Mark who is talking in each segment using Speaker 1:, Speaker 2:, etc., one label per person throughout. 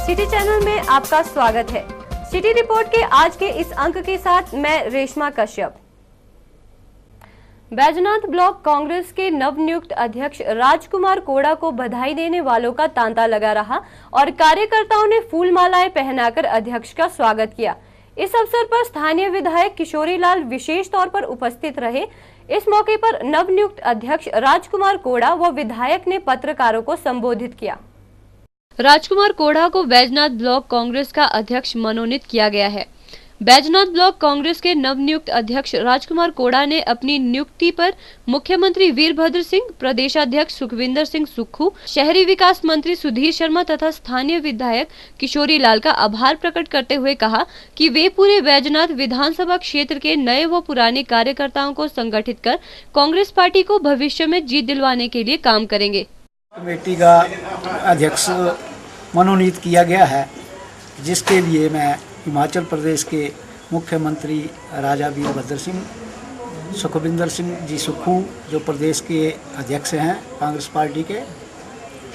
Speaker 1: City channel में आपका स्वागत है। सिटी रिपोर्ट के आज के इस अंक के साथ मैं रेशमा कश्यप। बैजनाथ ब्लॉक कांग्रेस के नवनियुक्त अध्यक्ष राजकुमार कोड़ा को बधाई देने वालों का तांता लगा रहा और कार्यकर्ताओं ने फूल मालाएं पहनाकर अध्यक्ष का स्वागत किया। इस अवसर पर स्थानीय विधायक किशोरी लाल विशेष तौर पर उपस्थित रहे। इस मौके पर नवनियुक्त अध्यक्ष राजकुमार कोड़ा व विधायक ने पत्रकारों को संबोधित किया। राजकुमार कोड़ा को बैजनाथ ब्लॉक कांग्रेस का अध्यक्ष मनोनीत किया गया है। बैजनाथ ब्लॉक कांग्रेस के नवनियुक्त अध्यक्ष राजकुमार कोड़ा ने अपनी नियुक्ति पर मुख्यमंत्री वीरभद्र सिंह, प्रदेशाध्यक्ष सुखविंदर सिंह सुक्खू, शहरी विकास मंत्री सुधीर शर्मा तथा स्थानीय विधायक किशोरी लाल का आभार प्रकट करते हुए कहा कि वे पूरे बैजनाथ विधानसभा क्षेत्र के नए व पुराने कार्यकर्ताओं को संगठित कर कांग्रेस पार्टी को भविष्य में जीत दिलवाने के लिए काम करेंगे।
Speaker 2: कमेटी का अध्यक्ष मनोनीत किया गया है, जिसके लिए मैं हिमाचल प्रदेश के मुख्यमंत्री राजा वीरभद्र सिंह, सुखविंदर सिंह जी सुक्खू जो प्रदेश के अध्यक्ष हैं कांग्रेस पार्टी के,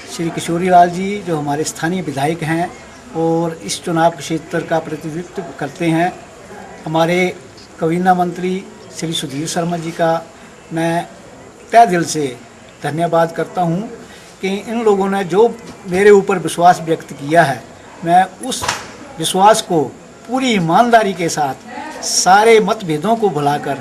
Speaker 2: श्री किशोरी लाल जी जो हमारे स्थानीय विधायक हैं और इस चुनाव क्षेत्र का प्रतिनिधित्व करते हैं, हमारे काबीना मंत्री श्री सुधीर शर्मा जी का मैं तहे दिल से धन्यवाद करता हूं कि इन लोगों ने जो मेरे ऊपर विश्वास व्यक्त किया है, मैं उस विश्वास को पूरी ईमानदारी के साथ सारे मतभेदों को भुलाकर,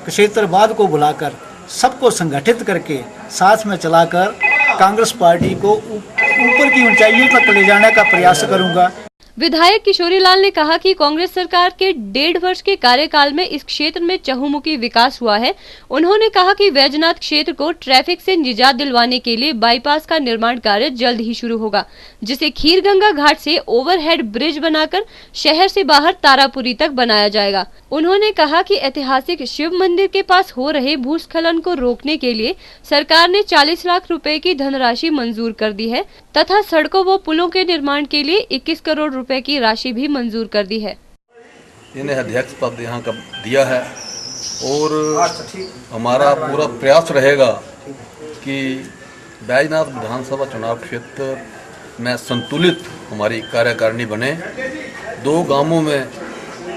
Speaker 2: क्षेत्रवाद को भुलाकर, सबको संगठित करके साथ में चलाकर कांग्रेस पार्टी को ऊपर की ऊंचाइयों तक ले जाने का प्रयास करूंगा।
Speaker 1: विधायक किशोरी लाल ने कहा कि कांग्रेस सरकार के 1.5 वर्ष के कार्यकाल में इस क्षेत्र में चहुमुखी विकास हुआ है। उन्होंने कहा कि बैजनाथ क्षेत्र को ट्रैफिक से निजात दिलवाने के लिए बाईपास का निर्माण कार्य जल्द ही शुरू होगा, जिसे खीरगंगा घाट से ओवरहेड ब्रिज बनाकर शहर से बाहर तारापुरी तक बनाया जाएगा। उन्होंने कहा कि ऐतिहासिक शिव मंदिर के पास हो रहे भूस्खलन को रोकने के लिए सरकार ने 40 लाख रुपए की धनराशि मंजूर कर दी है तथा सड़कों व पुलों के निर्माण के लिए 21 करोड़ रुपए की राशि भी मंजूर कर दी है।
Speaker 3: इन्हें अध्यक्ष पद यहाँ का दिया है और हमारा पूरा प्रयास रहेगा कि बैजनाथ विधानसभा चुनाव क्षेत्र में संतुलित हमारी कार्यकारिणी बने। 2 गांवों में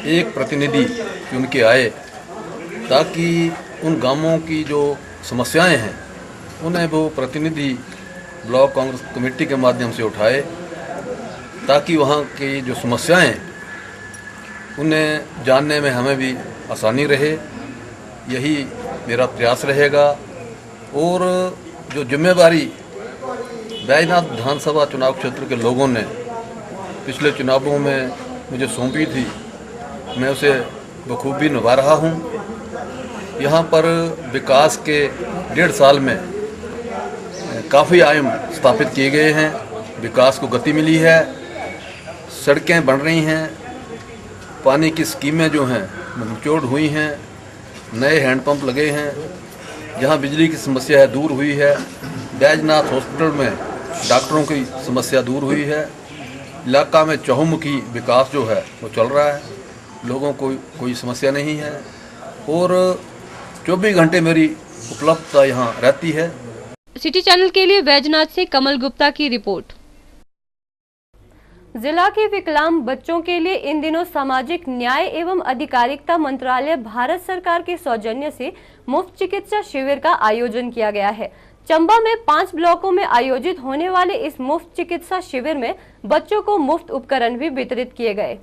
Speaker 3: एक प्रतिनिधि उनके आए ताकि उन गांवों की जो समस्याएं हैं उन्हें वो प्रतिनिधि ब्लॉक कांग्रेस कमेटी के माध्यम से उठाए, ताकि वहाँ की जो समस्याएं उन्हें जानने में हमें भी आसानी रहे। यही मेरा प्रयास रहेगा और जो जिम्मेदारी बैजनाथ विधानसभा चुनाव क्षेत्र के लोगों ने पिछले चुनावों में मुझे सौंपी थी, मैं उसे बखूबी निभा रहा हूँ। यहाँ पर विकास के 1.5 साल में काफ़ी आयाम स्थापित किए गए हैं, विकास को गति मिली है, सड़कें बन रही हैं, पानी की स्कीमें जो हैं मुंहतोड़ हुई हैं, नए हैंडपंप लगे हैं, जहाँ बिजली की समस्या है दूर हुई है, बैजनाथ हॉस्पिटल में डॉक्टरों की समस्या दूर हुई है, इलाका में चहुमुखी विकास जो है वो चल रहा है, लोगों को कोई समस्या नहीं है और 24 घंटे मेरी उपलब्धता यहाँ रहती है।
Speaker 1: सिटी चैनल के लिए बैजनाथ से कमल गुप्ता की रिपोर्ट। जिला के विकलांग बच्चों के लिए इन दिनों सामाजिक न्याय एवं अधिकारिता मंत्रालय भारत सरकार के सौजन्य से मुफ्त चिकित्सा शिविर का आयोजन किया गया है। चंबा में 5 ब्लॉकों में आयोजित होने वाले इस मुफ्त चिकित्सा शिविर में बच्चों को मुफ्त उपकरण भी वितरित किए गए।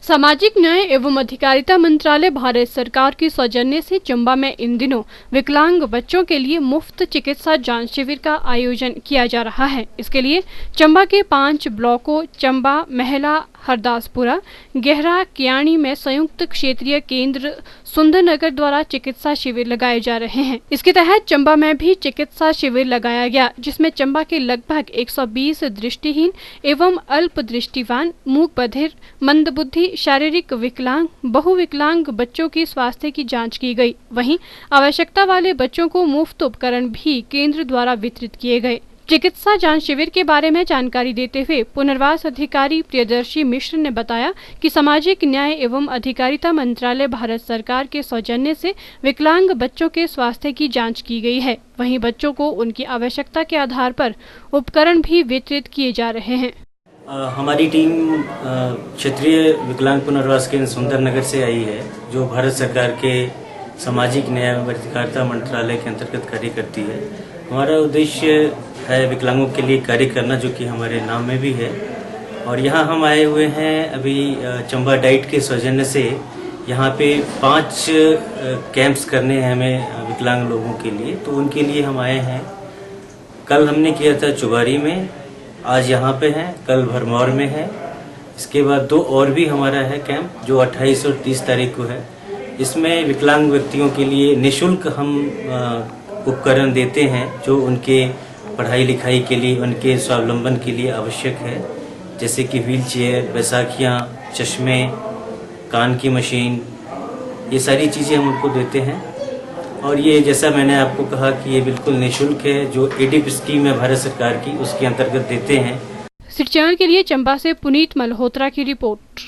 Speaker 4: सामाजिक न्याय एवं अधिकारिता मंत्रालय भारत सरकार की सौजन्य से चंबा में इन दिनों विकलांग बच्चों के लिए मुफ्त चिकित्सा जांच शिविर का आयोजन किया जा रहा है। इसके लिए चंबा के 5 ब्लॉकों चंबा, महला, हरदासपुरा, गहरा, कियाणी में संयुक्त क्षेत्रीय केंद्र सुंदरनगर द्वारा चिकित्सा शिविर लगाए जा रहे हैं। इसके तहत चंबा में भी चिकित्सा शिविर लगाया गया, जिसमें चंबा के लगभग 120 दृष्टिहीन एवं अल्प दृष्टिवान, मूक बधिर, मंदबुद्धि, शारीरिक विकलांग, बहुविकलांग बच्चों की स्वास्थ्य की जांच की गई। वहीं आवश्यकता वाले बच्चों को मुफ्त उपकरण भी केंद्र द्वारा वितरित किए गए। चिकित्सा जांच शिविर के बारे में जानकारी देते हुए पुनर्वास अधिकारी प्रियदर्शी मिश्र ने बताया कि सामाजिक न्याय एवं अधिकारिता मंत्रालय भारत सरकार के सौजन्य से विकलांग बच्चों के स्वास्थ्य की जांच की गई है। वहीं बच्चों को उनकी आवश्यकता के आधार पर उपकरण भी वितरित किए जा रहे हैं।
Speaker 5: हमारी टीम क्षेत्रीय विकलांग पुनर्वास केंद्र सुंदरनगर से आई है, जो भारत सरकार के सामाजिक न्याय एवं अधिकारिता मंत्रालय के अंतर्गत कार्य करती है। हमारा उद्देश्य है विकलांगों के लिए कार्य करना, जो कि हमारे नाम में भी है। और यहाँ हम आए हुए हैं अभी चंबा डाइट के सौजन्य से। यहाँ पे 5 कैंप्स करने हैं हमें विकलांग लोगों के लिए, तो उनके लिए हम आए हैं। कल हमने किया था चुबारी में, आज यहाँ पे हैं, कल भरमौर में है। इसके बाद 2 और भी हमारा है कैंप, जो 28 और 30 तारीख को है। इसमें विकलांग व्यक्तियों के लिए निःशुल्क हम उपकरण देते हैं, जो उनके पढ़ाई लिखाई के लिए, उनके स्वावलंबन के लिए आवश्यक है, जैसे कि व्हील चेयर, बैसाखियाँ, चश्मे, कान की मशीन, ये सारी चीज़ें हम उनको देते हैं। और ये जैसा मैंने आपको कहा कि ये बिल्कुल निःशुल्क है, जो एडिप स्कीम है भारत सरकार की, उसके अंतर्गत देते हैं।
Speaker 4: सिटी चैनल के लिए चंबा से पुनीत मल्होत्रा की रिपोर्ट।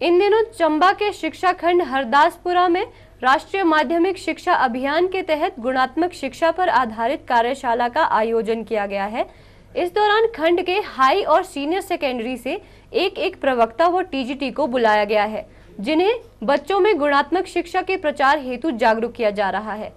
Speaker 1: इन दिनों चंबा के शिक्षा खंड हरदासपुरा में राष्ट्रीय माध्यमिक शिक्षा अभियान के तहत गुणात्मक शिक्षा पर आधारित कार्यशाला का आयोजन किया गया है। इस दौरान खंड के हाई और सीनियर सेकेंडरी से एक प्रवक्ता व टीजीटी को बुलाया गया है, जिन्हें बच्चों में गुणात्मक शिक्षा के प्रचार हेतु जागरूक किया जा रहा है।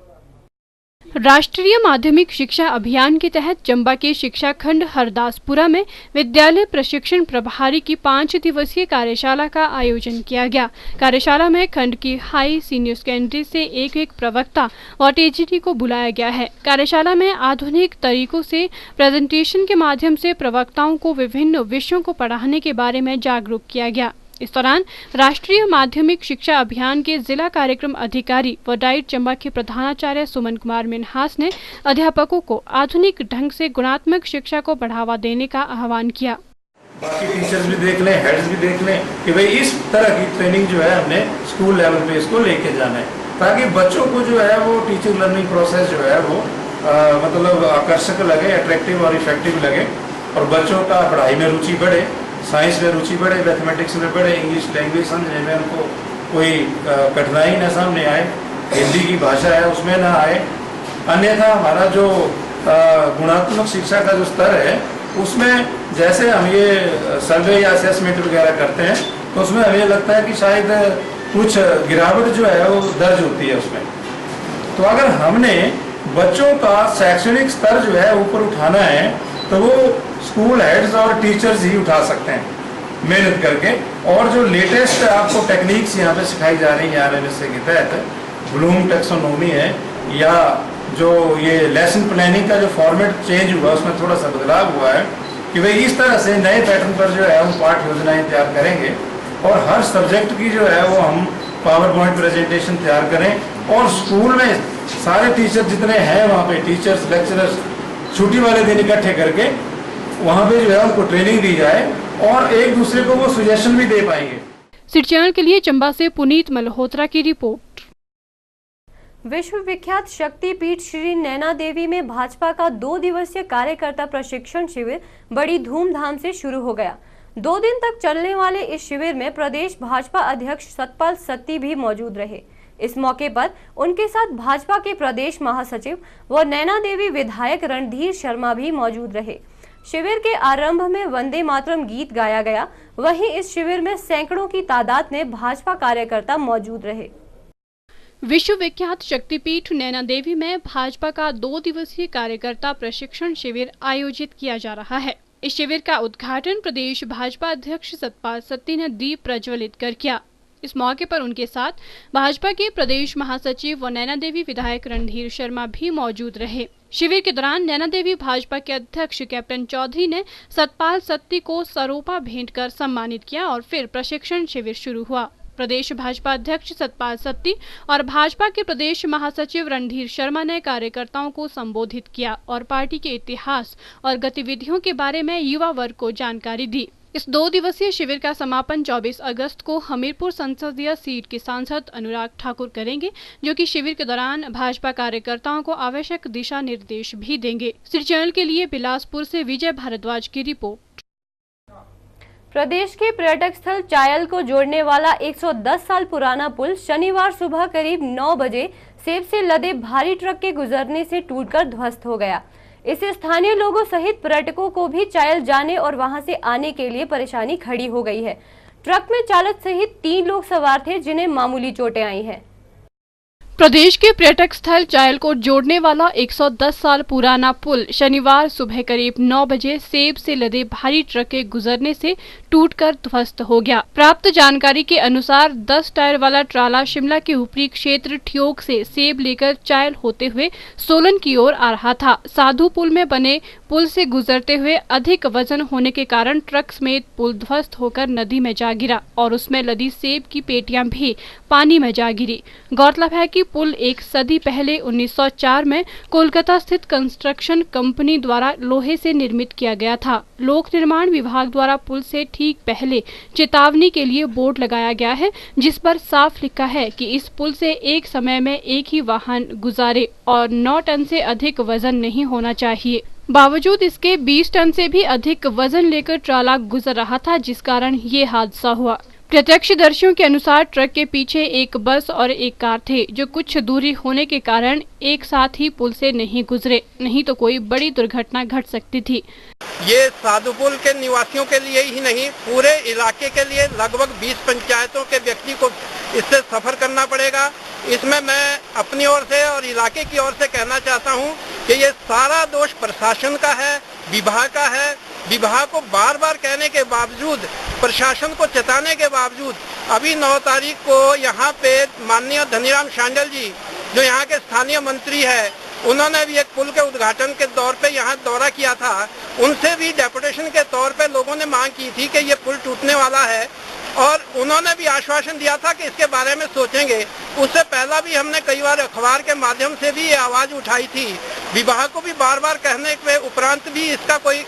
Speaker 4: राष्ट्रीय माध्यमिक शिक्षा अभियान के तहत चंबा के शिक्षा खंड हरदासपुरा में विद्यालय प्रशिक्षण प्रभारी की 5 दिवसीय कार्यशाला का आयोजन किया गया। कार्यशाला में खंड की हाई सीनियर सेकेंडरी से एक प्रवक्ता और टीजीटी को बुलाया गया है। कार्यशाला में आधुनिक तरीकों से प्रेजेंटेशन के माध्यम से प्रवक्ताओं को विभिन्न विषयों को पढ़ाने के बारे में जागरूक किया गया। इस दौरान राष्ट्रीय माध्यमिक शिक्षा अभियान के जिला कार्यक्रम अधिकारी व डाइट चंबा के प्रधानाचार्य सुमन कुमार मिन्हास ने अध्यापकों को आधुनिक ढंग से गुणात्मक शिक्षा को बढ़ावा देने का आह्वान किया।
Speaker 6: बाकी टीचर्स भी देख लें, हेड्स भी देख लें कि भाई इस तरह की ट्रेनिंग जो है हमने स्कूल लेवल पे इसको लेके जाना है, ताकि बच्चों को जो है वो टीचिंग लर्निंग प्रोसेस जो है वो मतलब आकर्षक लगे, अट्रैक्टिव और इफेक्टिव लगे, और बच्चों का पढ़ाई में रुचि बढ़े, साइंस में रुचि बढ़े, मैथमेटिक्स में बढ़े, इंग्लिश लैंग्वेज समझने में उनको कोई कठिनाई न सामने आए, हिंदी की भाषा है उसमें ना आए। अन्यथा हमारा जो गुणात्मक शिक्षा का जो स्तर है, उसमें जैसे हम ये सर्वे या असेसमेंट वगैरह करते हैं, तो उसमें हमें लगता है कि शायद कुछ गिरावट जो है वो दर्ज होती है उसमें। तो अगर हमने बच्चों का शैक्षणिक स्तर जो है ऊपर उठाना है, तो वो स्कूल हेड्स और टीचर्स ही उठा सकते हैं मेहनत करके। और जो लेटेस्ट आपको टेक्निक्स यहाँ पे सिखाई जा रही है RMSA के तहत, ब्लूम टैक्सोनॉमी है, या जो ये लेसन प्लानिंग का जो फॉर्मेट चेंज हुआ उसमें थोड़ा सा बदलाव हुआ है कि भाई इस तरह से नए पैटर्न पर जो है हम पाठ योजनाएं तैयार करेंगे, और हर सब्जेक्ट की जो है वो हम पावर पॉइंट प्रेजेंटेशन तैयार करें, और स्कूल में सारे टीचर जितने हैं वहाँ पे टीचर्स लेक्चरर्स छुट्टी वाले दिन इकट्ठे करके वहाँ पे जो है उनको ट्रेनिंग दी जाए, और एक दूसरे को वो सजेशन भी दे पाएंगे।
Speaker 4: सिटी चैनल के लिए चंबा से पुनीत मल्होत्रा की रिपोर्ट।
Speaker 1: विश्व विख्यात शक्तिपीठ श्री नैना देवी में भाजपा का 2 दिवसीय कार्यकर्ता प्रशिक्षण शिविर बड़ी धूमधाम से शुरू हो गया। 2 दिन तक चलने वाले इस शिविर में प्रदेश भाजपा अध्यक्ष सतपाल सत्ती भी मौजूद रहे। इस मौके पर उनके साथ भाजपा के प्रदेश महासचिव व नैना देवी विधायक रणधीर शर्मा भी मौजूद रहे। शिविर के आरंभ में वंदे मातरम गीत गाया गया। वहीं इस शिविर में सैकड़ों की तादाद में भाजपा कार्यकर्ता मौजूद रहे।
Speaker 4: विश्व विख्यात शक्तिपीठ नैना देवी में भाजपा का 2 दिवसीय कार्यकर्ता प्रशिक्षण शिविर आयोजित किया जा रहा है। इस शिविर का उद्घाटन प्रदेश भाजपा अध्यक्ष सतपाल सत्ती ने दीप प्रज्वलित कर किया। इस मौके पर उनके साथ भाजपा के प्रदेश महासचिव व नैना देवी विधायक रणधीर शर्मा भी मौजूद रहे। शिविर के दौरान नैना देवी भाजपा के अध्यक्ष कैप्टन चौधरी ने सतपाल सत्ती को सरोपा भेंट कर सम्मानित किया और फिर प्रशिक्षण शिविर शुरू हुआ। प्रदेश भाजपा अध्यक्ष सतपाल सत्ती और भाजपा के प्रदेश महासचिव रणधीर शर्मा ने कार्यकर्ताओं को संबोधित किया और पार्टी के इतिहास और गतिविधियों के बारे में युवा वर्ग को जानकारी दी। इस 2 दिवसीय शिविर का समापन 24 अगस्त को हमीरपुर संसदीय सीट के सांसद अनुराग ठाकुर करेंगे, जो कि शिविर के दौरान भाजपा कार्यकर्ताओं को आवश्यक दिशा निर्देश भी देंगे। सिटी चैनल के लिए बिलासपुर से विजय भारद्वाज की रिपोर्ट।
Speaker 1: प्रदेश के पर्यटक स्थल चायल को जोड़ने वाला 110 साल पुराना पुल शनिवार सुबह करीब 9 बजे सेब से लदे भारी ट्रक के गुजरने से टूटकर ध्वस्त हो गया। इससे स्थानीय लोगों सहित पर्यटकों को भी चायल जाने और वहां से आने के लिए परेशानी खड़ी हो गई है। ट्रक में चालक सहित 3 लोग सवार थे जिन्हें मामूली चोटें आई हैं।
Speaker 4: प्रदेश के पर्यटक स्थल चायल को जोड़ने वाला 110 साल पुराना पुल शनिवार सुबह करीब 9 बजे सेब से लदे भारी ट्रक के गुजरने से टूटकर ध्वस्त हो गया। प्राप्त जानकारी के अनुसार 10 टायर वाला ट्राला शिमला के ऊपरी क्षेत्र ठियोग से सेब लेकर चायल होते हुए सोलन की ओर आ रहा था। साधु पुल में बने पुल से गुजरते हुए अधिक वजन होने के कारण ट्रक समेत पुल ध्वस्त होकर नदी में जा गिरा और उसमें लदी सेब की पेटियां भी पानी में जा गिरी। गौरतलब है कि पुल एक सदी पहले 1904 में कोलकाता स्थित कंस्ट्रक्शन कंपनी द्वारा लोहे से निर्मित किया गया था। लोक निर्माण विभाग द्वारा पुल से ठीक पहले चेतावनी के लिए बोर्ड लगाया गया है, जिस पर साफ लिखा है कि इस पुल से एक समय में एक ही वाहन गुजारे और 9 टन से अधिक वजन नहीं होना चाहिए। बावजूद इसके 20 टन से भी अधिक वजन लेकर ट्राला गुजर रहा था, जिस कारण ये हादसा हुआ। प्रत्यक्षदर्शियों के अनुसार ट्रक के पीछे एक बस और एक कार थे, जो कुछ दूरी होने के कारण एक साथ ही पुल से नहीं गुजरे, नहीं तो कोई बड़ी दुर्घटना घट सकती थी।
Speaker 7: ये साधुपुल के निवासियों के लिए ही नहीं, पूरे इलाके के लिए लगभग 20 पंचायतों के व्यक्ति को इससे सफर करना पड़ेगा। इसमें मैं अपनी ओर से और इलाके की ओर से कहना चाहता हूँ कि ये सारा दोष प्रशासन का है, विभाग का है। विभाग को बार बार कहने के बावजूद, प्रशासन को चेताने के बावजूद, अभी 9 तारीख को यहाँ पे माननीय धनीराम शांडिल जी, जो यहाँ के स्थानीय मंत्री है, उन्होंने भी एक पुल के उद्घाटन के दौर पे यहाँ दौरा किया था। उनसे भी डेपुटेशन के तौर पे लोगों ने मांग की थी कि ये पुल टूटने वाला है और उन्होंने भी आश्वासन दिया था कि इसके बारे में सोचेंगे। उससे पहला भी हमने कई बार अखबार के माध्यम से भी ये आवाज उठाई थी। विभाग को भी बार बार कहने के उपरांत भी इसका कोई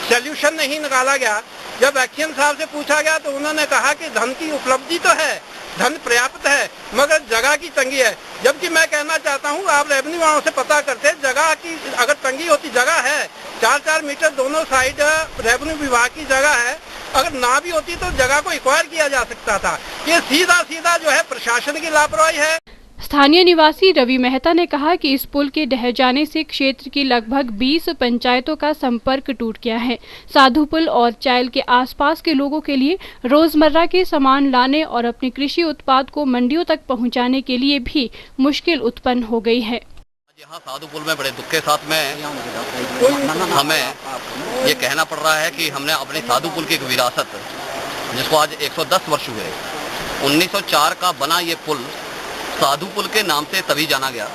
Speaker 7: सॉल्यूशन नहीं निकाला गया। जब एक्शन साहब से पूछा गया तो उन्होंने कहा कि धन की उपलब्धि तो है, धन पर्याप्त है, मगर जगह की तंगी है। जबकि मैं कहना चाहता हूँ, आप रेवेन्यू वालों से पता करते, जगह की अगर तंगी होती, जगह है 4-4 मीटर दोनों साइड रेवेन्यू विभाग की जगह है, अगर ना भी होती तो जगह को एक्वायर किया जा सकता था। ये सीधा जो है प्रशासन की लापरवाही है।
Speaker 4: स्थानीय निवासी रवि मेहता ने कहा कि इस पुल के ढह जाने से क्षेत्र की लगभग 20 पंचायतों का संपर्क टूट गया है। साधु पुल और चायल के आसपास के लोगों के लिए रोजमर्रा के सामान लाने और अपने कृषि उत्पाद को मंडियों तक पहुंचाने के लिए भी मुश्किल उत्पन्न हो गई है।
Speaker 3: यहाँ साधु पुल में बड़े दुख के साथ में हमें ये कहना पड़ रहा है कि हमने अपनी साधु पुल की एक विरासत, जिसको आज 110 वर्ष हुए, 1904 का बना ये पुल साधु पुल के नाम से तभी जाना गया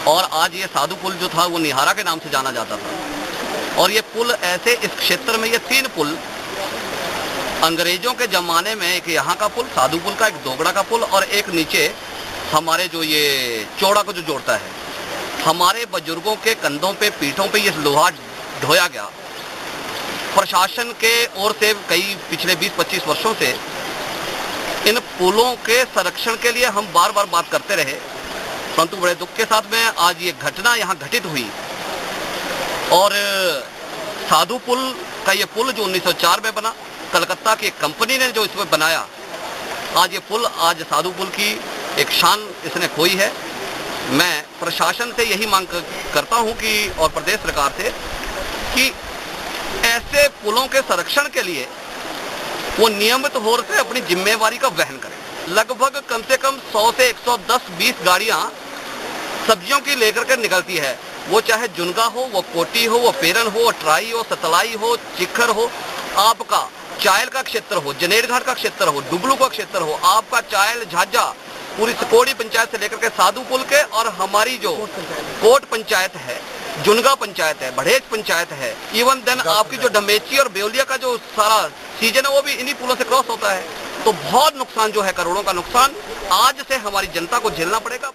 Speaker 3: और आज ये साधु पुल जो था वो निहारा के नाम से जाना जाता था। और ये पुल ऐसे इस क्षेत्र में, ये 3 पुल अंग्रेजों के जमाने में, एक यहाँ का पुल साधु पुल का, एक दोगड़ा का पुल और एक नीचे हमारे जो ये चौड़ा को जो जोड़ता है, हमारे बुजुर्गों के कंधों पे, पीठों पे ये लोहा ढोया गया। प्रशासन के ओर से कई पिछले 20-25 वर्षों से इन पुलों के संरक्षण के लिए हम बार बार बात करते रहे, परंतु बड़े दुख के साथ में आज ये घटना यहाँ घटित हुई। और साधु पुल का ये पुल जो 1904 में बना, कलकत्ता की एक कंपनी ने जो इसमें बनाया, आज ये पुल, आज साधु पुल की एक शान इसने खोई है। मैं प्रशासन से यही मांग करता हूँ कि, और प्रदेश सरकार से, कि ऐसे पुलों के संरक्षण के लिए वो नियमित तौर से अपनी जिम्मेवारी का वहन करें। लगभग कम से कम 100 से 110-20 गाड़ियां सब्जियों की लेकर के निकलती है, वो चाहे जुनगा हो, वो कोटी हो, वो पेरन हो, ट्राई हो, सतलाई हो, चिखर हो, आपका चायल का क्षेत्र हो, जनेर घाट का क्षेत्र हो, डुबलू का क्षेत्र हो, आपका चायल झाझा, पूरी सिकोड़ी पंचायत से लेकर के साधु पुल के, और हमारी जो कोट पंचायत है, जुनगा पंचायत है, बढ़ेज पंचायत है, इवन देन आपकी जो डमेची और बेउलिया का जो सारा सीजन है वो भी इन्हीं पुलों से क्रॉस होता है। तो बहुत नुकसान जो है, करोड़ों का नुकसान आज से हमारी जनता को झेलना पड़ेगा।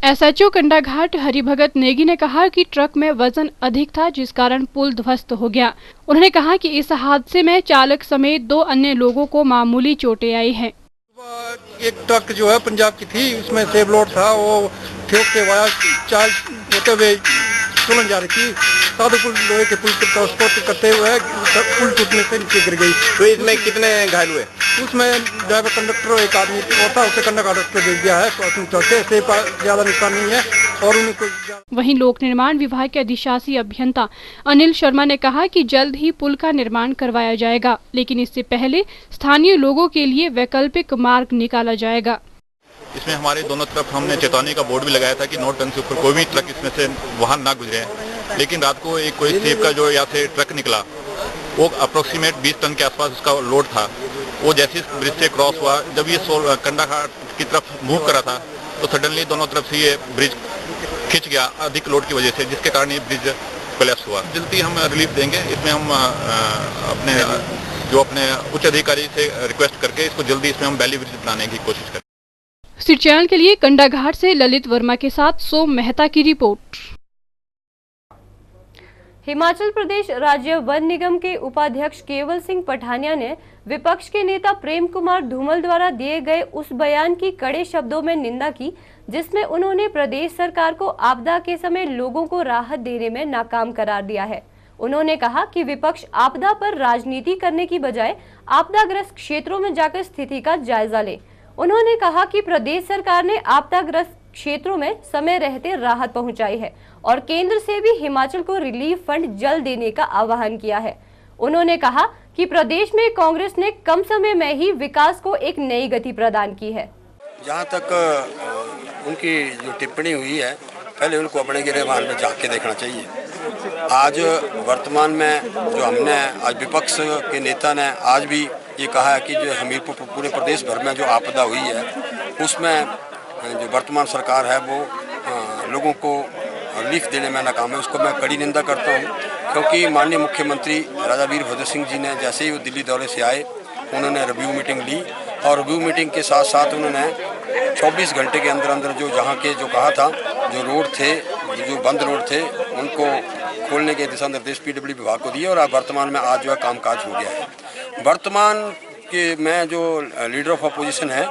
Speaker 4: एसएचओ कंडाघाट हरिभगत नेगी ने कहा कि ट्रक में वजन अधिक था, जिस कारण पुल ध्वस्त हो गया। उन्होंने कहा कि इस हादसे में चालक समेत 2 अन्य लोगों को मामूली चोटें आई हैं।
Speaker 7: एक ट्रक जो है पंजाब की थी, उसमें सेब लोड था, वो ठोक के वाया चाल होते हुए सोलन जा रही थी। साधु पुल लोहे के पुल ट्रांसपोर्ट करते हुए पुल टूटने से नीचे गिर गई।
Speaker 3: तो इसमें कितने घायल हुए?
Speaker 7: उसमें ड्राइवर कंडक्टर एक आदमी और था, उसे कंडक्टर भेज दिया है। चलते से ज्यादा नुकसान नहीं है। और उनको।
Speaker 4: वहीं लोक निर्माण विभाग के अधिशासी अभियंता अनिल शर्मा ने कहा कि जल्द ही पुल का निर्माण करवाया जाएगा, लेकिन इससे पहले स्थानीय लोगों के लिए वैकल्पिक मार्ग निकाला जाएगा।
Speaker 8: इसमें हमारे दोनों तरफ हमने चेतावनी का बोर्ड भी लगाया था कि नो टन से ऊपर कोई भी ट्रक इसमें से वाहन ना गुजरे, लेकिन रात को एक कोई सेब का जो यहाँ से ट्रक निकला, वो अप्रोक्सीमेट 20 टन के आसपास उसका लोड था। वो जैसे इस ब्रिज से क्रॉस हुआ, जब ये कंडाघाट की तरफ मूव करा था तो सडनली दोनों तरफ से ये ब्रिज खिंच गया अधिक लोड की वजह से, जिसके कारण ये ब्रिज कोलैप्स हुआ। जल्दी हम रिलीफ देंगे, इसमें हम अपने उच्च अधिकारी से रिक्वेस्ट करके इसको जल्दी इसमें हम वैली ब्रिज बनाने की कोशिश करें।
Speaker 4: सिटी चैनल के लिए कंडाघाट से ललित वर्मा के साथ सोम मेहता की रिपोर्ट।
Speaker 1: हिमाचल प्रदेश राज्य वन निगम के उपाध्यक्ष केवल सिंह पठानिया ने विपक्ष के नेता प्रेम कुमार धूमल द्वारा दिए गए उस बयान की कड़े शब्दों में निंदा की, जिसमें उन्होंने प्रदेश सरकार को आपदा के समय लोगों को राहत देने में नाकाम करार दिया है। उन्होंने कहा कि विपक्ष आपदा पर राजनीति करने की बजाय आपदाग्रस्त क्षेत्रों में जाकर स्थिति का जायजा ले। उन्होंने कहा कि प्रदेश सरकार ने आपदाग्रस्त क्षेत्रों में समय रहते राहत पहुंचाई है और केंद्र से भी हिमाचल को रिलीफ फंड जल्द देने का आह्वान किया है। उन्होंने कहा कि प्रदेश में कांग्रेस ने कम समय में ही विकास को एक नई गति प्रदान की है।
Speaker 9: जहाँ तक उनकी जो टिप्पणी हुई है, पहले उनको अपने गिरेबान में झांक के देखना चाहिए। आज वर्तमान में जो हमने आज विपक्ष के नेता ने आज भी ये कहा है कि जो हमीरपुर पूरे प्रदेश भर में जो आपदा हुई है उसमें जो वर्तमान सरकार है वो लोगों को रिलीफ देने में नाकाम है। उसको मैं कड़ी निंदा करता हूँ, क्योंकि माननीय मुख्यमंत्री राजा वीरभद्र सिंह जी ने जैसे ही वो दिल्ली दौरे से आए उन्होंने रिव्यू मीटिंग ली और रिव्यू मीटिंग के साथ साथ उन्होंने 24 घंटे के अंदर अंदर जो जहाँ के जो कहा था जो रोड थे, जो बंद रोड थे, उनको खोलने के दिशा निर्देश पीडब्ल्यू विभाग को दिए और वर्तमान में आज जो है कामकाज हो गया है। वर्तमान के में जो लीडर ऑफ अपोजिशन है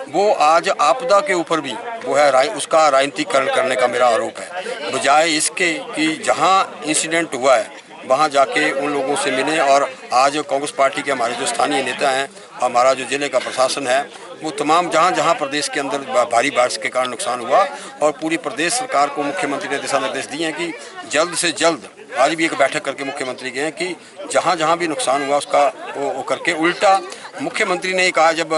Speaker 9: वो आज आपदा के ऊपर भी वो है उसका राजनीतिकरण करने का मेरा आरोप है, बजाय इसके कि जहां इंसिडेंट हुआ है वहां जाके उन लोगों से मिले। और आज कांग्रेस पार्टी के हमारे जो स्थानीय नेता हैं, हमारा जो जिले का प्रशासन है, वो तमाम जहां जहां प्रदेश के अंदर भारी बारिश के कारण नुकसान हुआ और पूरी प्रदेश सरकार को मुख्यमंत्री ने दिशा निर्देश दिए हैं कि जल्द से जल्द, आज भी एक बैठक करके मुख्यमंत्री गए हैं कि जहां जहां भी नुकसान हुआ उसका वो करके। उल्टा मुख्यमंत्री ने कहा जब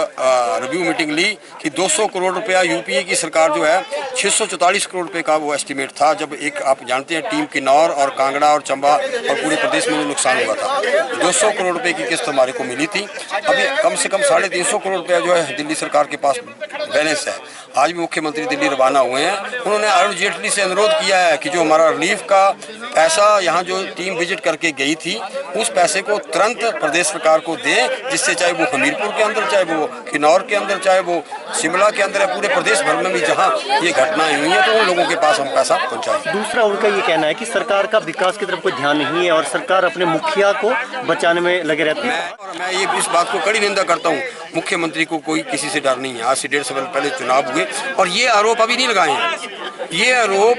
Speaker 9: रिव्यू मीटिंग ली कि 200 करोड़ रुपया यूपीए की सरकार जो है 644 करोड़ रुपए का वो एस्टीमेट था। जब एक आप जानते हैं टीम किन्नौर और कांगड़ा और चंबा और पूरे प्रदेश में जो नुकसान हुआ था, 200 करोड़ रुपए की किस्त हमारे को मिली थी। अभी कम से कम 350 करोड़ रुपया जो है दिल्ली सरकार के पास बैलेंस है। आज भी मुख्यमंत्री दिल्ली रवाना हुए हैं। उन्होंने अरुण जेटली से अनुरोध किया है कि जो हमारा रिलीफ का पैसा यहाँ जो टीम विजिट करके गई थी उस पैसे को तुरंत प्रदेश सरकार को दें, जिससे चाहे वो हमीरपुर के अंदर, चाहे वो किन्नौर के अंदर, चाहे वो शिमला के अंदर, पूरे प्रदेश भर में भी जहाँ ये घटनाएं हुई हैं तो उन लोगों के पास हम पैसा पहुँचाएं।
Speaker 10: दूसरा उनका ये कहना है कि सरकार का विकास की तरफ कोई ध्यान नहीं है और सरकार अपने मुखिया को बचाने में लगे रहती है।
Speaker 9: मैं ये इस बात को कड़ी निंदा करता हूँ। मुख्यमंत्री को कोई किसी से डर नहीं है। आज से 1.5 साल पहले चुनाव हुए और ये आरोप अभी नहीं लगाए हैं। ये आरोप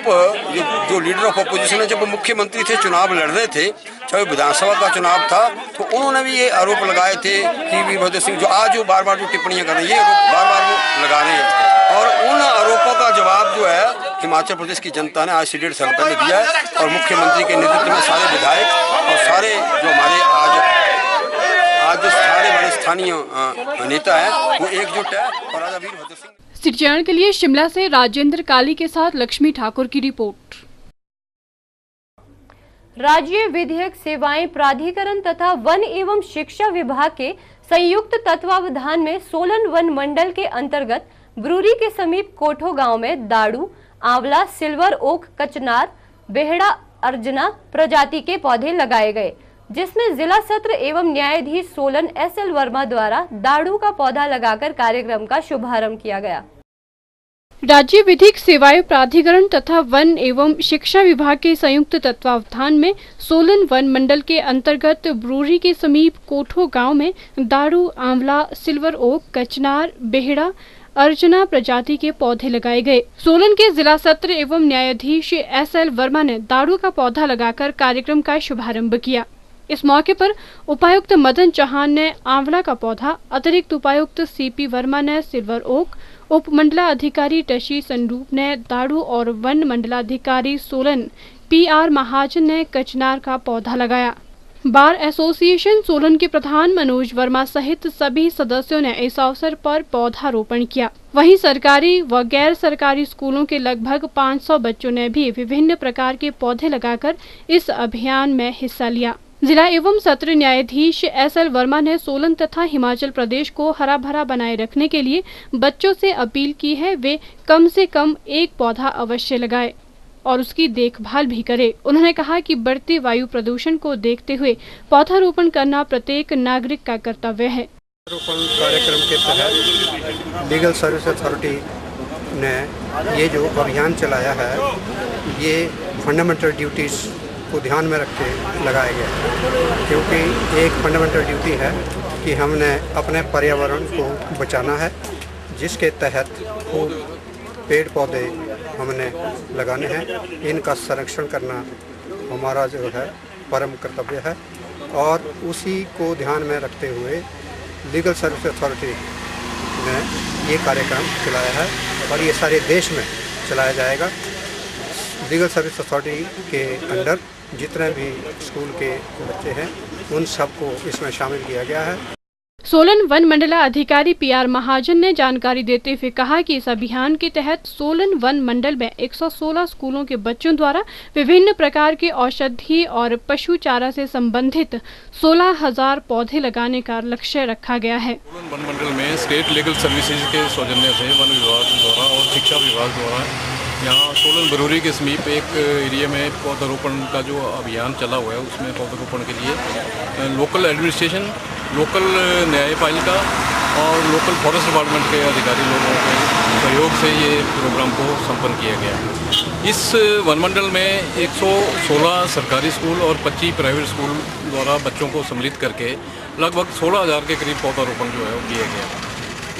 Speaker 9: जो लीडर ऑफ अपोजिशन है, जब मुख्यमंत्री थे चुनाव लड़ रहे थे, चाहे विधानसभा का चुनाव था, तो उन्होंने भी ये आरोप लगाए थे कि वीरभद्र सिंह जो आज जो बार बार जो टिप्पणियां कर रहे हैं, ये आरोप बार बार वो लगा रहे हैं। और उन आरोपों का जवाब जो है हिमाचल प्रदेश की जनता ने आज से 1.5 साल पहले दिया है और मुख्यमंत्री के नेतृत्व में सारे विधायक और सारे जो हमारे आज जो सारे हमारे स्थानीय नेता है वो एकजुट है। और राजा वीरभद्र सिंह।
Speaker 4: सिटी चैनल के लिए शिमला से राजेंद्र काली के साथ लक्ष्मी ठाकुर की रिपोर्ट।
Speaker 1: राज्य विधिक सेवाएं प्राधिकरण तथा वन एवं शिक्षा विभाग के संयुक्त तत्वावधान में सोलन वन मंडल के अंतर्गत ब्रूरी के समीप कोठो गांव में दाड़ू, आंवला, सिल्वर ओक, कचनार, बेहड़ा, अर्जना प्रजाति के पौधे लगाए गए, जिसमें जिला सत्र एवं न्यायाधीश सोलन SL वर्मा द्वारा दाड़ू का पौधा लगाकर कार्यक्रम का शुभारंभ किया गया।
Speaker 4: राज्य विधिक सेवाएं प्राधिकरण तथा वन एवं शिक्षा विभाग के संयुक्त तत्वावधान में सोलन वन मंडल के अंतर्गत ब्रूरी के समीप कोठो गांव में दाड़ू, आंवला, सिल्वर ओक, कचनार, बेहड़ा, अर्जना प्रजाति के पौधे लगाए गए। सोलन के जिला सत्र एवं न्यायाधीश SL वर्मा ने दाड़ू का पौधा लगाकर कार्यक्रम का शुभारंभ किया। इस मौके पर उपायुक्त मदन चौहान ने आंवला का पौधा, अतिरिक्त उपायुक्त CP वर्मा ने सिल्वर ओक, उप मंडलाधिकारी टशी संरूप ने दाड़ू और वन मंडलाधिकारी सोलन PR महाजन ने कचनार का पौधा लगाया। बार एसोसिएशन सोलन के प्रधान मनोज वर्मा सहित सभी सदस्यों ने इस अवसर पर पौधारोपण किया। वहीं सरकारी व गैर सरकारी स्कूलों के लगभग 500 बच्चों ने भी विभिन्न प्रकार के पौधे लगाकर इस अभियान में हिस्सा लिया। जिला एवं सत्र न्यायाधीश SL वर्मा ने सोलन तथा हिमाचल प्रदेश को हरा भरा बनाए रखने के लिए बच्चों से अपील की है वे कम से कम एक पौधा अवश्य लगाए और उसकी देखभाल भी करे। उन्होंने कहा कि बढ़ते वायु प्रदूषण को देखते हुए पौधारोपण करना प्रत्येक नागरिक का कर्तव्य है।
Speaker 11: पौधारोपण कार्यक्रम के तहत लीगल सर्विस अथॉरिटी ने ये जो अभियान चलाया है ये फंडामेंटल ड्यूटीज़ को ध्यान में रख के लगाया गया है, क्योंकि एक फंडामेंटल ड्यूटी है कि हमने अपने पर्यावरण को बचाना है, जिसके तहत वो पेड़ पौधे हमने लगाने हैं। इनका संरक्षण करना हमारा जो है परम कर्तव्य है और उसी को ध्यान में रखते हुए लीगल सर्विस अथॉरिटी ने ये कार्यक्रम चलाया है और ये सारे देश में चलाया जाएगा। लीगल सर्विस अथॉरिटी के अंडर जितने भी स्कूल के बच्चे हैं उन सबको इसमें शामिल किया गया है।
Speaker 4: सोलन वन मंडला अधिकारी PR महाजन ने जानकारी देते हुए कहा कि इस अभियान के तहत सोलन वन मंडल में 116 स्कूलों के बच्चों द्वारा विभिन्न प्रकार के औषधि और पशु चारा से संबंधित 16,000 पौधे लगाने का लक्ष्य रखा गया है।
Speaker 12: सोलन वन मंडल में स्टेट लीगल सर्विसेज के सौजन्य से वन विभाग द्वारा और शिक्षा विभाग द्वारा यहाँ सोलन बरूरी के समीप एक एरिया में पौधारोपण का जो अभियान चला हुआ है उसमें पौधारोपण के लिए लोकल एडमिनिस्ट्रेशन, लोकल न्यायपालिका और लोकल फॉरेस्ट डिपार्टमेंट के अधिकारी लोगों के सहयोग से ये प्रोग्राम को संपन्न किया गया। इस वनमंडल में 116 सरकारी स्कूल और 25 प्राइवेट स्कूल द्वारा बच्चों को सम्मिलित करके लगभग 16,000 के करीब पौधारोपण जो है वो किया गया।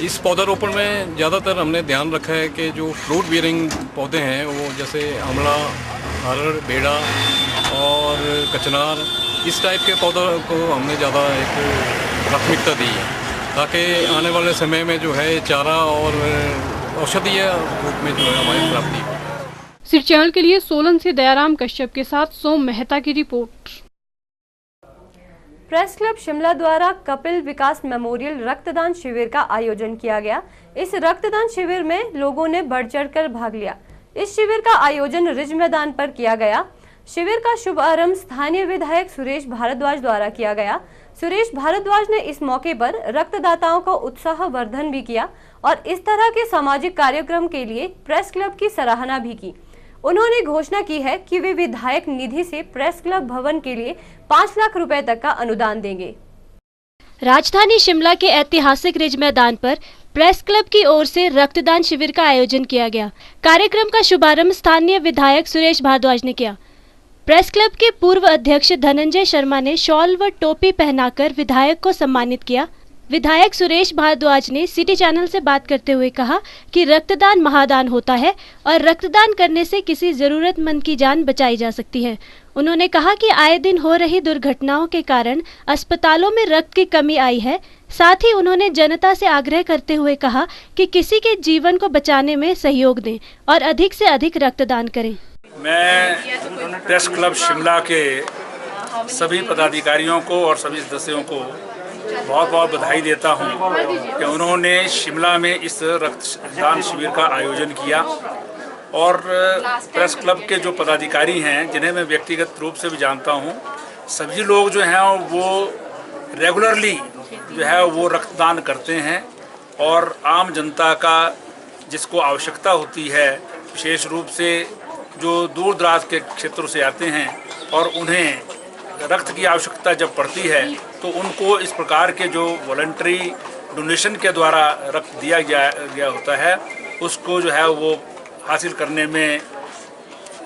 Speaker 12: इस पौधारोपण में ज़्यादातर हमने ध्यान रखा है कि जो फ्रूट बियरिंग पौधे हैं वो जैसे आंवला, हरड़, बेड़ा और कचनार, इस टाइप के पौधों को हमने ज़्यादा एक प्राथमिकता दी है ताकि आने वाले समय में जो है चारा और औषधीय रूप में जो है हमारी प्राप्ति हो।
Speaker 4: सिर चैनल के लिए सोलन से दयाराम कश्यप के साथ सोम मेहता की रिपोर्ट।
Speaker 1: प्रेस क्लब शिमला द्वारा कपिल विकास मेमोरियल रक्तदान शिविर का आयोजन किया गया। इस रक्तदान शिविर में लोगों ने बढ़ चढ़कर भाग लिया। इस शिविर का आयोजन रिज मैदान पर किया गया। शिविर का शुभारंभ स्थानीय विधायक सुरेश भारद्वाज द्वारा किया गया। सुरेश भारद्वाज ने इस मौके पर रक्तदाताओं का उत्साहवर्धन भी किया और इस तरह के सामाजिक कार्यक्रम के लिए प्रेस क्लब की सराहना भी की। उन्होंने घोषणा की है कि वे विधायक निधि से प्रेस क्लब भवन के लिए 5 लाख रुपए तक का अनुदान देंगे।
Speaker 13: राजधानी शिमला के ऐतिहासिक रिज मैदान पर प्रेस क्लब की ओर से रक्तदान शिविर का आयोजन किया गया। कार्यक्रम का शुभारंभ स्थानीय विधायक सुरेश भारद्वाज ने किया। प्रेस क्लब के पूर्व अध्यक्ष धनंजय शर्मा ने शॉल व टोपी पहनाकर विधायक को सम्मानित किया। विधायक सुरेश भारद्वाज ने सिटी चैनल से बात करते हुए कहा कि रक्तदान महादान होता है और रक्तदान करने से किसी जरूरतमंद की जान बचाई जा सकती है। उन्होंने कहा कि आए दिन हो रही दुर्घटनाओं के कारण अस्पतालों में रक्त की कमी आई है। साथ ही उन्होंने जनता से आग्रह करते हुए कहा कि किसी के जीवन को बचाने में सहयोग दें और अधिक से अधिक रक्तदान करें।
Speaker 14: मैं प्रेस क्लब शिमला के सभी पदाधिकारियों को और सभी सदस्यों को बहुत बहुत बधाई देता हूं कि उन्होंने शिमला में इस रक्तदान शिविर का आयोजन किया और प्रेस क्लब के जो पदाधिकारी हैं जिन्हें मैं व्यक्तिगत रूप से भी जानता हूं, सभी लोग जो हैं वो रेगुलरली जो है वो रक्तदान करते हैं और आम जनता का जिसको आवश्यकता होती है, विशेष रूप से जो दूर दराज के क्षेत्रों से आते हैं और उन्हें रक्त की आवश्यकता जब पड़ती है तो उनको इस प्रकार के जो वॉलंटरी डोनेशन के द्वारा रक्त दिया गया होता है उसको जो है वो हासिल करने में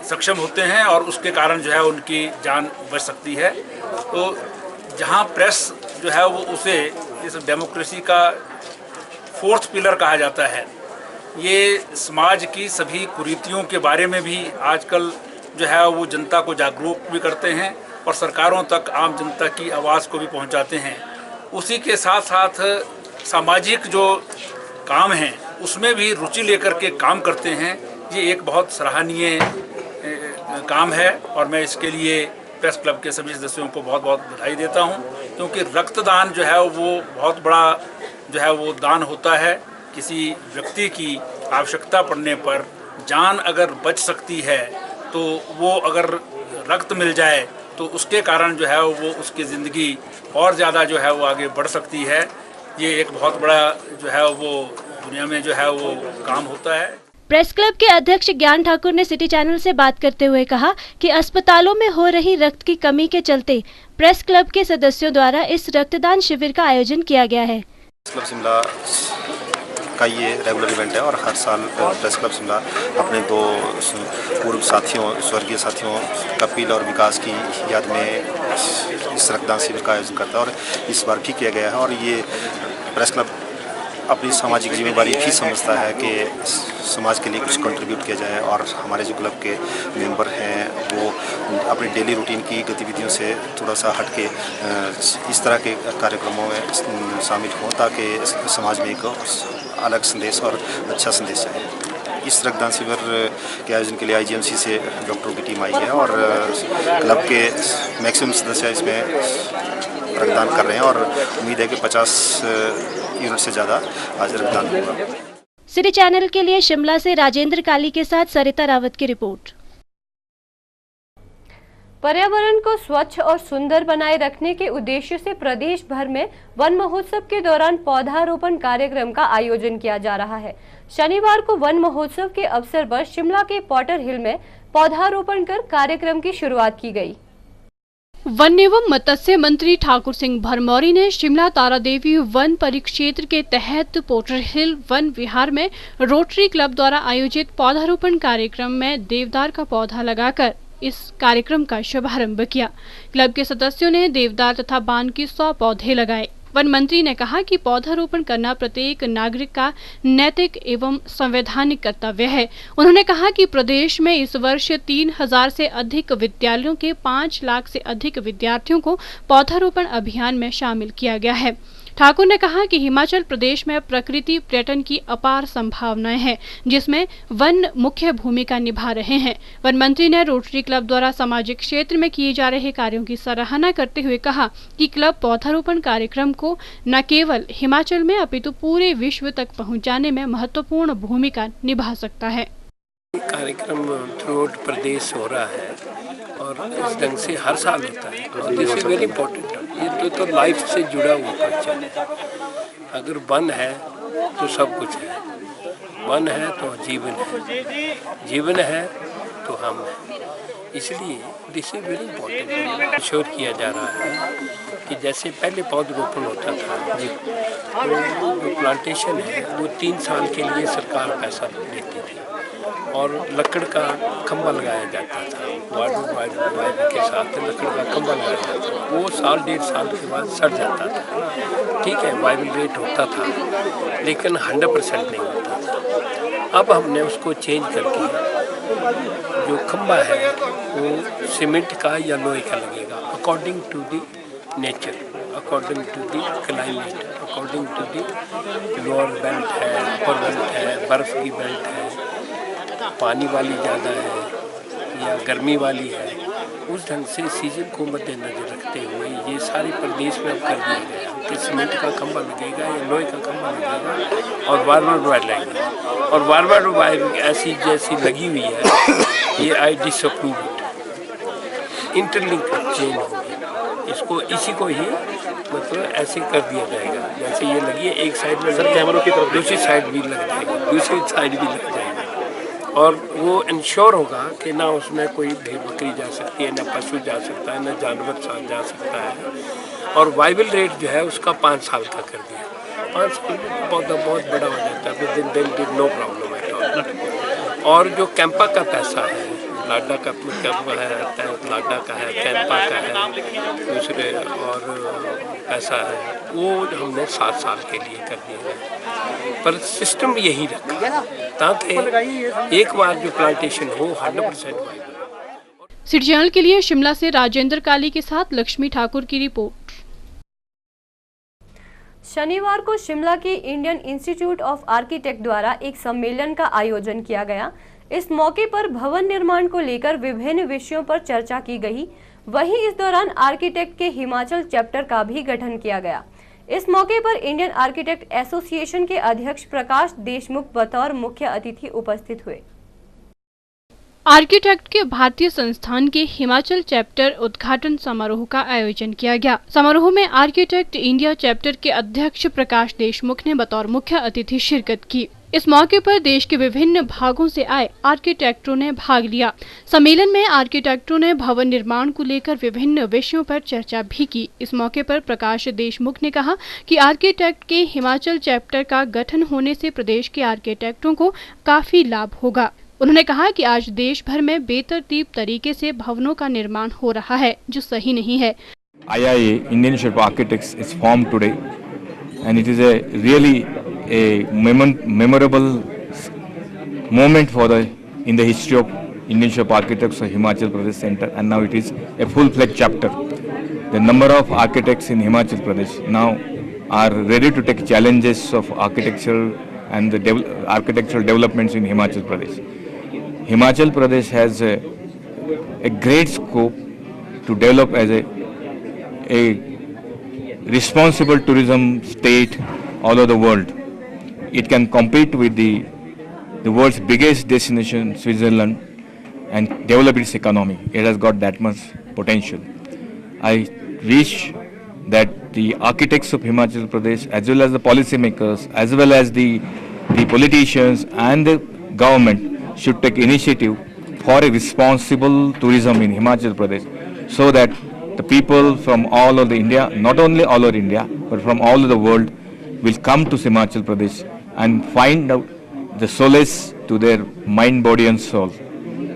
Speaker 14: सक्षम होते हैं और उसके कारण जो है उनकी जान बच सकती है। तो जहां प्रेस जो है वो उसे इस डेमोक्रेसी का 4th पिलर कहा जाता है। ये समाज की सभी कुरीतियों के बारे में भी आजकल जो है वो जनता को जागरूक भी करते हैं और सरकारों तक आम जनता की आवाज़ को भी पहुंचाते हैं। उसी के साथ साथ सामाजिक जो काम हैं उसमें भी रुचि लेकर के काम करते हैं, ये एक बहुत सराहनीय काम है और मैं इसके लिए प्रेस क्लब के सभी सदस्यों को बहुत बहुत बधाई देता हूं, क्योंकि रक्तदान जो है वो बहुत बड़ा जो है वो दान होता है। किसी व्यक्ति की आवश्यकता पड़ने पर जान अगर बच सकती है तो वो अगर रक्त मिल जाए तो उसके कारण जो है वो उसकी ज़िंदगी और ज़्यादा जो है वो आगे बढ़ सकती है। ये एक बहुत बड़ा जो है वो दुनिया में जो है वो काम होता है।
Speaker 13: प्रेस क्लब के अध्यक्ष ज्ञान ठाकुर ने सिटी चैनल से बात करते हुए कहा कि अस्पतालों में हो रही रक्त की कमी के चलते प्रेस क्लब के सदस्यों द्वारा इस रक्तदान शिविर का आयोजन किया गया है।
Speaker 15: प्रेस क्लब शिमला का ये रेगुलर इवेंट है और हर साल प्रेस क्लब शिमला अपने दो पूर्व साथियों, स्वर्गीय साथियों कपिल और विकास की याद में इस रक्तदान शिविर का आयोजन करता है और इस बार भी किया गया है। और ये प्रेस क्लब अपनी सामाजिक जिम्मेदारी भी समझता है कि समाज के लिए कुछ कंट्रीब्यूट किया जाए और हमारे जो क्लब के मेंबर हैं वो अपनी डेली रूटीन की गतिविधियों से थोड़ा सा हट के इस तरह के कार्यक्रमों में शामिल हों ताकि समाज में एक अलग संदेश और अच्छा संदेश जाए। इस रक्तदान शिविर के आयोजन के लिए आईजीएमसी से डॉक्टरों की टीम आई है और क्लब के मैक्सिमम सदस्य इसमें रक्तदान कर रहे हैं और उम्मीद है कि 50 यूनिट से ज़्यादा आज रक्तदान होगा।
Speaker 13: सिटी चैनल के लिए शिमला से राजेंद्र काली के साथ सरिता रावत की रिपोर्ट।
Speaker 1: पर्यावरण को स्वच्छ और सुंदर बनाए रखने के उद्देश्य से प्रदेश भर में वन महोत्सव के दौरान पौधारोपण कार्यक्रम का आयोजन किया जा रहा है। शनिवार को वन महोत्सव के अवसर पर शिमला के पॉटर हिल में पौधारोपण कर कार्यक्रम की शुरुआत की गई।
Speaker 4: वन एवं मत्स्य मंत्री ठाकुर सिंह भरमौरी ने शिमला तारादेवी वन परिक्षेत्र के तहत पोर्टर हिल वन विहार में रोटरी क्लब द्वारा आयोजित पौधारोपण कार्यक्रम में देवदार का पौधा लगाकर इस कार्यक्रम का शुभारंभ किया। क्लब के सदस्यों ने देवदार तथा बान की 100 पौधे लगाए। वन मंत्री ने कहा कि पौधारोपण करना प्रत्येक नागरिक का नैतिक एवं संवैधानिक कर्तव्य है। उन्होंने कहा कि प्रदेश में इस वर्ष 3000 से अधिक विद्यालयों के 5 लाख से अधिक विद्यार्थियों को पौधारोपण अभियान में शामिल किया गया है। ठाकुर ने कहा कि हिमाचल प्रदेश में प्रकृति पर्यटन की अपार संभावनाएं हैं, जिसमें वन मुख्य भूमिका निभा रहे हैं। वन मंत्री ने रोटरी क्लब द्वारा सामाजिक क्षेत्र में किए जा रहे कार्यों की सराहना करते हुए कहा कि क्लब पौधारोपण कार्यक्रम को न केवल हिमाचल में अपितु पूरे विश्व तक पहुंचाने में महत्वपूर्ण भूमिका निभा सकता है।
Speaker 16: कार्यक्रम थ्रू प्रदेश हो रहा है और इस ढंग से हर साल होता है और दिस इज वेरी इम्पोर्टेंट। ये तो लाइफ से जुड़ा हुआ कल्चर है। अगर वन है तो सब कुछ है, वन है तो जीवन है, जीवन है तो हम हैं। इसलिए this is very important. Ensure किया जा रहा है कि जैसे पहले पौधरोपण होता था जी, तो जो प्लांटेशन है वो 3 साल के लिए सरकार पैसा देती थी और लकड़ का खंभा लगाया जाता था। वाइड के साथ लकड़ का खंभा लगाया जाता था। वो 1.5 साल के बाद सड़ जाता था। ठीक है, वाइबल रेट होता था लेकिन 100% नहीं होता था। अब हमने उसको चेंज करके जो खंभा है वो सीमेंट का या लोहे का लगेगा, according to the nature, according to the climate, according to the lower belt है, अपर बेल्ट है, बर्फ़ की बेल्ट है, पानी वाली ज़्यादा है या गर्मी वाली है, उस ढंग से सीजन को मद्देनजर रखते हुए ये सारे प्रदेश में अब कर दिया गया कि सीमेंट का खंभा लगेगा या लोहे का खंभा लगेगा और वार्मर वायर लगेगा। और वार्मर वायर ऐसी जैसी लगी हुई है ये आई डिसअप्रूव इट। इंटरलिंक चेंज होगी, इसको इसी को ही मतलब ऐसे कर दिया जाएगा जैसे ये लगी है एक साइड में सर कैमरों की तरफ, दूसरी साइड भी लग जाएगा, दूसरी साइड भी लग जाएगा और वो इंश्योर होगा कि ना उसमें कोई भेड़ बकरी जा सकती है, ना पशु जा सकता है, ना जानवर जा सकता है। और वाइबल रेट जो है उसका 5 साल का कर दिया। 5 साल में पौधा बहुत बड़ा हो जाता है, within no problem at all. और जो कैंपा का पैसा है, लाडा का कैंपा है, लाडा का है, कैंपा का है, दूसरे और पैसा है, वो हमने 7 साल के लिए कर दिया है। पर सिस्टम यही रखा ताकि एक बार जो प्लांटेशन हो 100% वाइबल।
Speaker 4: सिटी चैनल के लिए शिमला से राजेंद्र काली के साथ लक्ष्मी ठाकुर की रिपोर्ट।
Speaker 1: शनिवार को शिमला के इंडियन इंस्टीट्यूट ऑफ आर्किटेक्ट द्वारा एक सम्मेलन का आयोजन किया गया। इस मौके पर भवन निर्माण को लेकर विभिन्न विषयों पर चर्चा की गई। वहीं इस दौरान आर्किटेक्ट के हिमाचल चैप्टर का भी गठन किया गया। इस मौके पर इंडियन आर्किटेक्ट एसोसिएशन के अध्यक्ष प्रकाश देशमुख बतौर मुख्य अतिथि उपस्थित हुए।
Speaker 4: आर्किटेक्ट के भारतीय संस्थान के हिमाचल चैप्टर उद्घाटन समारोह का आयोजन किया गया। समारोह में आर्किटेक्ट इंडिया चैप्टर के अध्यक्ष प्रकाश देशमुख ने बतौर मुख्य अतिथि शिरकत की। इस मौके पर देश के विभिन्न भागों से आए आर्किटेक्टों ने भाग लिया। सम्मेलन में आर्किटेक्टों ने भवन निर्माण को लेकर विभिन्न विषयों पर चर्चा भी की। इस मौके पर प्रकाश देशमुख ने कहा कि आर्किटेक्ट के हिमाचल चैप्टर का गठन होने से प्रदेश के आर्किटेक्टों को काफी लाभ होगा। उन्होंने कहा कि आज देश भर में बेतरतीब तरीके से भवनों का निर्माण हो रहा है, जो सही नहीं है।
Speaker 17: IIA, Indian Institute of Architects, is formed today, and it is a really a memorable moment in the history of Indian Institute of Architects of Himachal Pradesh Center, and now it is a full-fledged chapter. The number of architects in Himachal Pradesh now are ready to take challenges of architectural and the architectural developments in Himachal Pradesh. Himachal Pradesh has a great scope to develop as a responsible tourism state all over the world. It can compete with the world's biggest destination, Switzerland, and develop its economy. It has got that much potential. I wish that the architects of Himachal Pradesh, as well as the policymakers, as well as the politicians and the government should take initiative for a responsible tourism in Himachal Pradesh, so that the people from all over India, not only all over India, but from all over the world will come to Himachal Pradesh and find out the solace to their mind, body and soul,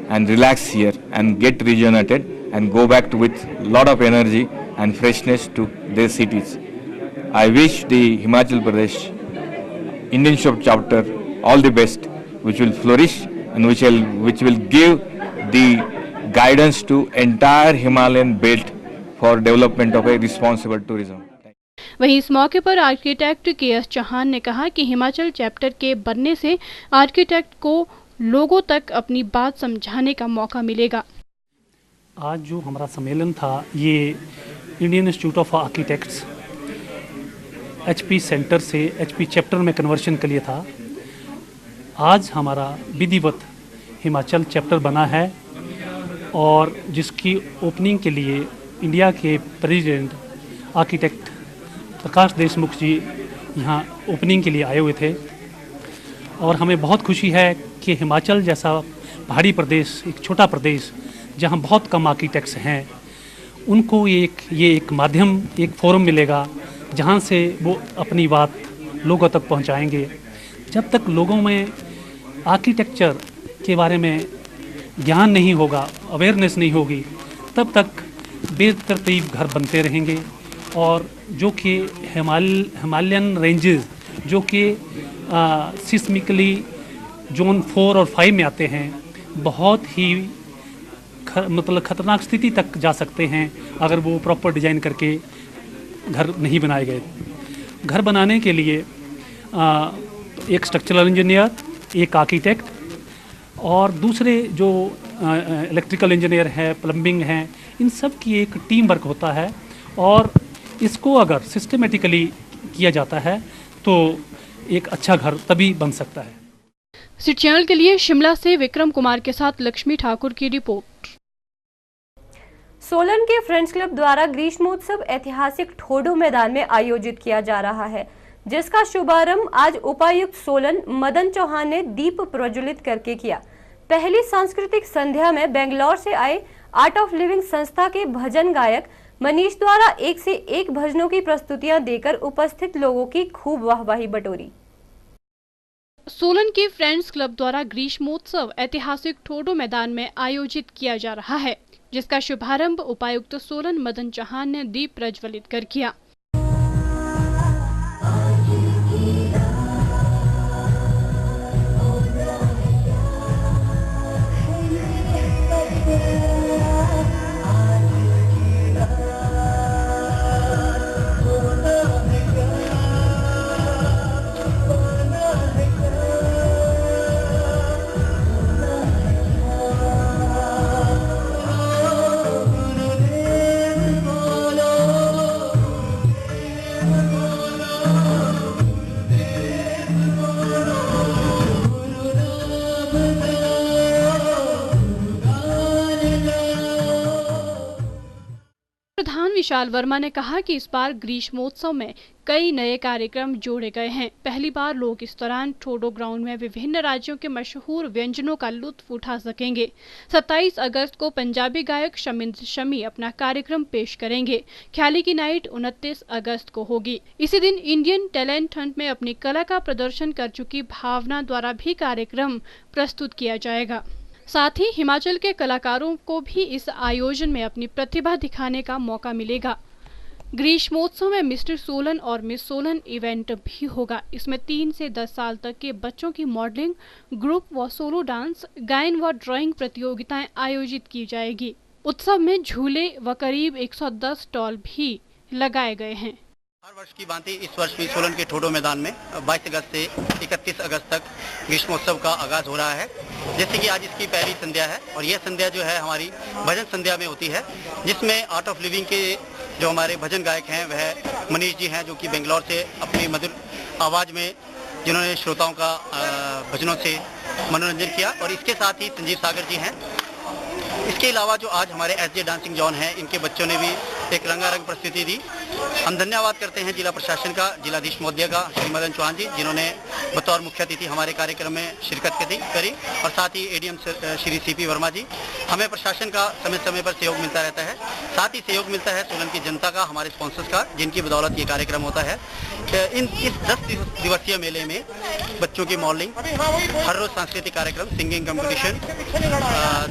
Speaker 17: and relax here and get rejuvenated and go back with lot of energy and freshness to their cities. I wish the Himachal Pradesh Indian Institute chapter all the best, which will flourish and which will give the guidance to entire Himalayan belt for development of a responsible tourism.
Speaker 4: वहीं इस मौके पर architect KS. Chauhan ने कहा कि Himachal chapter के बनने से आर्किटेक्ट को लोगों तक अपनी बात समझाने का मौका मिलेगा।
Speaker 18: आज जो हमारा सम्मेलन था, ये Indian institute of architects HP centre से HP चैप्टर में कन्वर्शन के लिए था। आज हमारा विधिवत हिमाचल चैप्टर बना है और जिसकी ओपनिंग के लिए इंडिया के प्रेसिडेंट आर्किटेक्ट प्रकाश देशमुख जी यहाँ ओपनिंग के लिए आए हुए थे। और हमें बहुत खुशी है कि हिमाचल जैसा पहाड़ी प्रदेश, एक छोटा प्रदेश जहाँ बहुत कम आर्किटेक्ट्स हैं, उनको ये एक माध्यम, एक फोरम मिलेगा जहाँ से वो अपनी बात लोगों तक पहुँचाएंगे। जब तक लोगों में आर्किटेक्चर के बारे में ज्ञान नहीं होगा, अवेयरनेस नहीं होगी, तब तक बेतरतीब घर बनते रहेंगे। और जो कि हिमालयन रेंजेस जो कि सिस्मिकली जोन 4 और 5 में आते हैं, बहुत ही मतलब खतरनाक स्थिति तक जा सकते हैं अगर वो प्रॉपर डिजाइन करके घर नहीं बनाए गए। घर बनाने के लिए एक स्ट्रक्चरल इंजीनियर, एक आर्किटेक्ट और दूसरे जो इलेक्ट्रिकल इंजीनियर है, प्लम्बिंग है, इन सब की एक टीम वर्क होता है। और इसको अगर सिस्टमेटिकली किया जाता है तो एक अच्छा घर तभी बन सकता है।
Speaker 4: सिटी चैनल के लिए शिमला से विक्रम कुमार के साथ लक्ष्मी ठाकुर की रिपोर्ट।
Speaker 1: सोलन के फ्रेंड्स क्लब द्वारा ग्रीष्मोत्सव ऐतिहासिक ठोडो मैदान में आयोजित किया जा रहा है, जिसका शुभारंभ आज उपायुक्त सोलन मदन चौहान ने दीप प्रज्वलित करके किया। पहली सांस्कृतिक संध्या में बेंगलोर से आए आर्ट ऑफ लिविंग संस्था के भजन गायक मनीष द्वारा एक से एक भजनों की प्रस्तुतियां देकर उपस्थित लोगों की खूब वाहवाही बटोरी।
Speaker 4: सोलन के फ्रेंड्स क्लब द्वारा ग्रीष्मोत्सव ऐतिहासिक ठोडो मैदान में आयोजित किया जा रहा है, जिसका शुभारंभ उपायुक्त सोलन मदन चौहान ने दीप प्रज्वलित कर किया। विशाल वर्मा ने कहा कि इस बार ग्रीष्मोत्सव में कई नए कार्यक्रम जोड़े गए हैं। पहली बार लोग इस दौरान ठोडो ग्राउंड में विभिन्न राज्यों के मशहूर व्यंजनों का लुत्फ उठा सकेंगे। 27 अगस्त को पंजाबी गायक शमिंद्र शमी अपना कार्यक्रम पेश करेंगे। ख्याली की नाइट 29 अगस्त को होगी। इसी दिन इंडियन टैलेंट हंट में अपनी कला का प्रदर्शन कर चुकी भावना द्वारा भी कार्यक्रम प्रस्तुत किया जाएगा। साथ ही हिमाचल के कलाकारों को भी इस आयोजन में अपनी प्रतिभा दिखाने का मौका मिलेगा। ग्रीष्मोत्सव में मिस्टर सोलन और मिस सोलन इवेंट भी होगा। इसमें 3 से 10 साल तक के बच्चों की मॉडलिंग, ग्रुप व सोलो डांस, गायन व ड्राइंग प्रतियोगिताएं आयोजित की जाएगी। उत्सव में झूले व करीब 110 स्टॉल भी लगाए गए हैं।
Speaker 19: हर वर्ष की भांति इस वर्ष भी सोलन के ठोडो मैदान में 22 अगस्त से 31 अगस्त तक ग्रीष्मोत्सव का आगाज हो रहा है। जैसे कि आज इसकी पहली संध्या है और यह संध्या जो है हमारी भजन संध्या में होती है, जिसमें आर्ट ऑफ लिविंग के जो हमारे भजन गायक हैं वह मनीष जी हैं, जो कि बेंगलोर से अपनी मधुर आवाज़ में जिन्होंने श्रोताओं का भजनों से मनोरंजन किया। और इसके साथ ही संजीव सागर जी हैं। इसके अलावा जो आज हमारे एसजे डांसिंग जॉन हैं, इनके बच्चों ने भी एक रंगारंग प्रस्तुति दी। हम धन्यवाद करते हैं जिला प्रशासन का, जिलाधीश महोदय का, श्री मदन चौहान जी, जिन्होंने बतौर मुख्य अतिथि हमारे कार्यक्रम में शिरकत करी, और साथ ही एडीएम श्री सीपी वर्मा जी। हमें प्रशासन का समय समय पर सहयोग मिलता रहता है, साथ ही सहयोग मिलता है सोलन की जनता का, हमारे स्पॉन्सर्स का, जिनकी बदौलत ये कार्यक्रम होता है। इस 10 दिवसीय मेले में बच्चों की मॉडलिंग, हर रोज सांस्कृतिक कार्यक्रम, सिंगिंग कंपटीशन,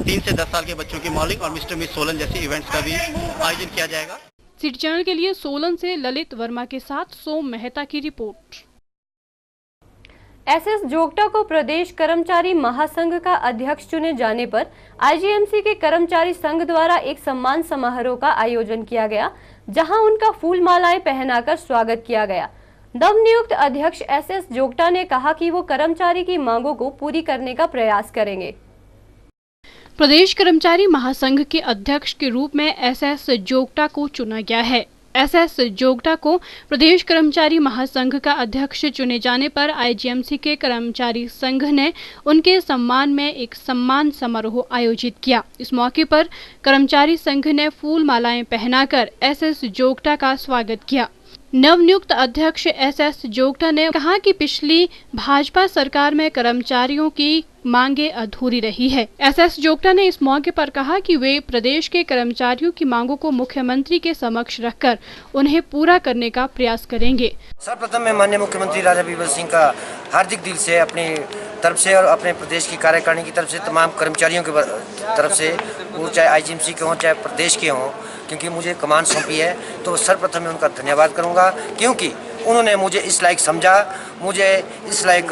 Speaker 19: 3 से 10 साल के बच्चों की मॉडलिंग और मिस्टर मिस सोलन जैसे इवेंट्स का भी आयोजन किया जाएगा।
Speaker 4: सिटी चैनल के लिए सोलन से ललित वर्मा के साथ सोम मेहता की रिपोर्ट।
Speaker 1: एसएस जोगटा को प्रदेश कर्मचारी महासंघ का अध्यक्ष चुने जाने पर आईजीएमसी के कर्मचारी संघ द्वारा एक सम्मान समारोह का आयोजन किया गया, जहां उनका फूल मालाएं पहनाकर स्वागत किया गया। नवनियुक्त अध्यक्ष एसएस जोगटा ने कहा कि वो कर्मचारी की मांगों को पूरी करने का प्रयास करेंगे।
Speaker 4: प्रदेश कर्मचारी महासंघ के अध्यक्ष के रूप में एसएस जोगटा को चुना गया है। एसएस जोगटा को प्रदेश कर्मचारी महासंघ का अध्यक्ष चुने जाने पर आईजीएमसी के कर्मचारी संघ ने उनके सम्मान में एक सम्मान समारोह आयोजित किया। इस मौके पर कर्मचारी संघ ने फूल मालाएं पहनाकर एसएस जोगटा का स्वागत किया। नवनियुक्त अध्यक्ष एसएस जोगटा ने कहा कि पिछली भाजपा सरकार में कर्मचारियों की मांगे अधूरी रही है। एसएस जोगटा ने इस मौके पर कहा कि वे प्रदेश के कर्मचारियों की मांगों को मुख्यमंत्री के समक्ष रखकर उन्हें पूरा करने का प्रयास करेंगे।
Speaker 20: सर्वप्रथम मैं माननीय मुख्यमंत्री राजा बीरबल सिंह का हार्दिक दिल से अपनी तरफ से और अपने प्रदेश की कार्यकारिणी की तरफ से तमाम कर्मचारियों की तरफ से, वो चाहे आईजीएमसी के हों चाहे प्रदेश के हों, क्योंकि मुझे कमान सौंपी है, तो सर्वप्रथम मैं उनका धन्यवाद करूंगा, क्योंकि उन्होंने मुझे इस लायक समझा, मुझे इस लायक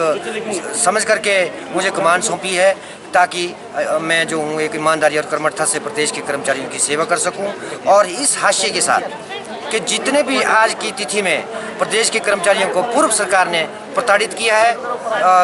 Speaker 20: समझ करके मुझे कमान सौंपी है, ताकि मैं जो हूँ एक ईमानदारी और कर्मठता से प्रदेश के कर्मचारियों की सेवा कर सकूं। और इस हाशिए के साथ कि जितने भी आज की तिथि में प्रदेश के कर्मचारियों को पूर्व सरकार ने प्रताड़ित किया है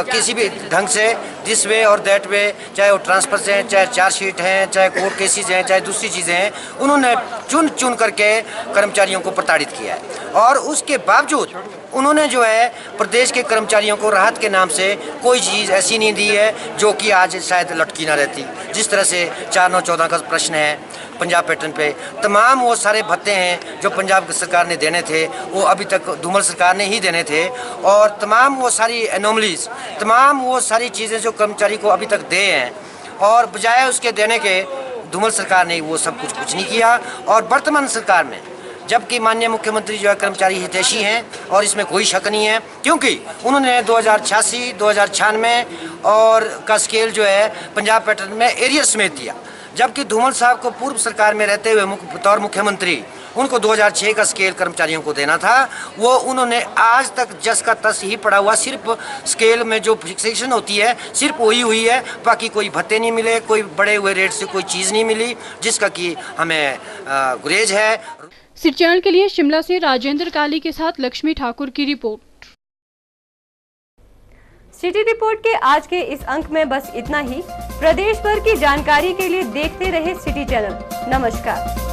Speaker 20: किसी भी ढंग से, दिस वे और दैट वे, चाहे वो ट्रांसफर से हैं, चाहे चार्जशीट हैं, चाहे कोर्ट केसेज हैं, चाहे दूसरी चीज़ें हैं, उन्होंने चुन चुन करके कर्मचारियों को प्रताड़ित किया है। और उसके बावजूद उन्होंने जो है प्रदेश के कर्मचारियों को राहत के नाम से कोई चीज़ ऐसी नहीं दी है जो कि आज शायद लटकी ना रहती। जिस तरह से 4/9/14 का प्रश्न है, पंजाब पैटर्न पे तमाम वो सारे भत्ते हैं जो पंजाब सरकार ने देने थे, वो अभी तक धूमल सरकार ने ही देने थे, और तमाम वो सारी एनोमलीज, तमाम वो सारी चीज़ें जो कर्मचारी को अभी तक दे हैं, और बजाय उसके देने के धूमल सरकार ने वो सब कुछ नहीं किया। और वर्तमान सरकार में जबकि माननीय मुख्यमंत्री जो है कर्मचारी हितैषी हैं, और इसमें कोई शक नहीं है, क्योंकि उन्होंने 2086, 2096 और का स्केल जो है पंजाब पैटर्न में एरियर समेत दिया, जबकि धूमल साहब को पूर्व सरकार में रहते हुए बतौर मुख्यमंत्री उनको 2006 का स्केल कर्मचारियों को देना था। वो उन्होंने आज तक जस का तस ही पड़ा हुआ, सिर्फ स्केल में जो फिक्सेशन होती है सिर्फ वही हुई है, बाकी कोई भत्ते नहीं मिले, कोई बढ़े हुए रेट से कोई चीज़ नहीं मिली, जिसका कि हमें गुरेज है।
Speaker 4: सिटी चैनल के लिए शिमला से राजेंद्र काली के साथ लक्ष्मी ठाकुर की रिपोर्ट।
Speaker 1: सिटी रिपोर्ट के आज के इस अंक में बस इतना ही। प्रदेश भर की जानकारी के लिए देखते रहे सिटी चैनल। नमस्कार।